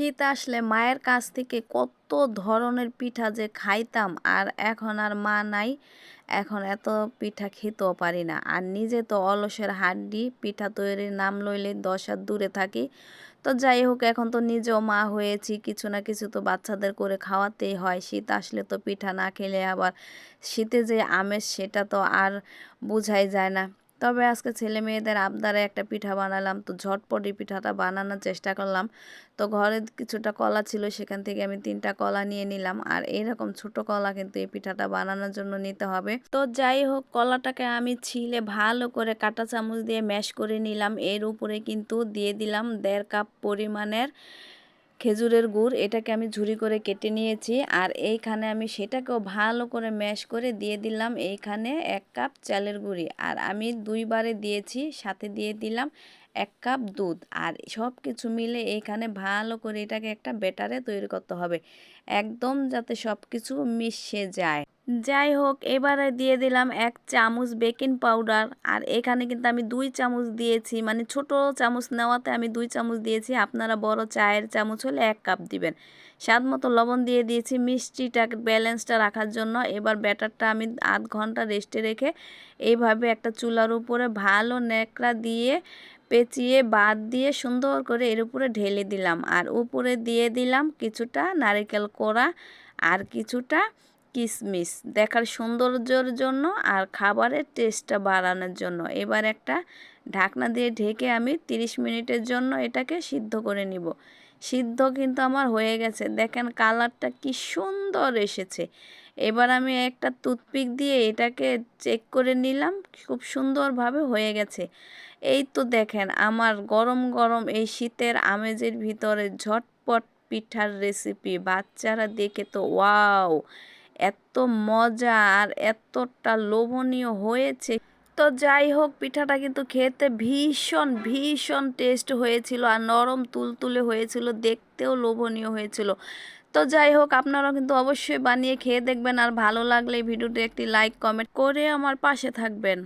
শীত আসলে মায়ের কাছ থেকে কত ধরনের পিঠা যে খাইতাম, আর এখন আর মা নাই। এখন এত পিঠা খেতেও পারি না, আর নিজে তো অলসের হাড্ডি, পিঠা তৈরির নাম লইলে 10 হাত দূরে থাকি। তো যাই হোক, এখন তো নিজেও মা হয়েছি, কিছু না কিছু তো বাচ্চাদের করে খাওয়াতেই হয়। শীত আসলে তো পিঠা না খেলে আবার শীতে যে আমেজ সেটা তো আর বোঝাই যায় না। তবে আজকে ছেলে মেয়েদের আবদারে একটা পিঠা বানালাম, তো ঝটপট এই পিঠাটা বানানোর চেষ্টা করলাম। তো ঘরে কিছুটা কলা ছিল, সেখান থেকে আমি 3টা কলা নিয়ে নিলাম। আর এইরকম ছোট কলা কিন্তু এই পিঠাটা বানানোর জন্য নিতে হবে। তো যাই হোক, কলাটাকে আমি ছিলে ভালো করে কাঁটা চামচ দিয়ে ম্যাশ করে নিলাম। এর উপরে কিন্তু দিয়ে দিলাম 1.5 কাপ পরিমাণের খেজুরের গুড়। এটাকে আমি ঝুরি করে কেটে নিয়েছি। আর এইখানে আমি সেটাকেও ভালো করে ম্যাশ করে দিয়ে দিলাম এইখানে 1 কাপ চালের গুঁড়ি। আর আমি 2 বারে দিয়েছি, সাথে দিয়ে দিলাম 1 কাপ দুধ। আর সব কিছু মিলে এইখানে ভালো করে এটাকে একটা ব্যাটারে তৈরি করতে হবে, একদম যাতে সব কিছু মিশে যায়। যাই হোক, এবারে দিয়ে দিলাম 1 চামচ বেকিং পাউডার। আর এখানে কিন্তু আমি 2 চামচ দিয়েছি, মানে ছোট চামচ নেওয়াতে আমি 2 চামচ দিয়েছি। আপনারা বড় চায়ের চামচ হলে 1 কাপ দিবেন। স্বাদ মতো লবণ দিয়ে দিয়েছি মিষ্টিটা ব্যালেন্সটা রাখার জন্য। এবার ব্যাটারটা আমি আধ ঘন্টা রেস্টে রেখে এইভাবে একটা চুলার উপরে ভালো ন্যাকড়া দিয়ে পেঁচিয়ে বাদ দিয়ে সুন্দর করে এর উপরে ঢেলে দিলাম। আর উপরে দিয়ে দিলাম কিছুটা নারকেল কোড়া আর কিছুটা কিশমিশ, দেখার সৌন্দর্যের জন্য আর খাবারের টেস্টটা বাড়ানোর জন্য। এবার একটা ঢাকনা দিয়ে ঢেকে আমি 30 মিনিটের জন্য এটাকে সিদ্ধ করে নিব। সিদ্ধ কিন্তু আমার হয়ে গেছে, দেখেন কালারটা কি সুন্দর এসেছে। এবার আমি একটা টুথপিক দিয়ে এটাকে চেক করে নিলাম, খুব সুন্দরভাবে হয়ে গেছে। এই তো দেখেন আমার গরম গরম এই শীতের আমেজের ভিতরে ঝটপট পিঠার রেসিপি। বাচ্চারা দেখে তো ওয়াও, এত মজা আর এতটা লোভনীয় হয়েছে। তো যাই হোক, পিঠাটা কিন্তু খেতে ভীষণ ভীষণ টেস্ট হয়েছিল, আর নরম তুলতুলে হয়েছিল, দেখতেও লোভনীয় হয়েছিল। তো যাই হোক, আপনারাও কিন্তু অবশ্যই বানিয়ে খেয়ে দেখবেন, আর ভালো লাগলে ভিডিওতে একটি লাইক কমেন্ট করে আমার পাশে থাকবেন।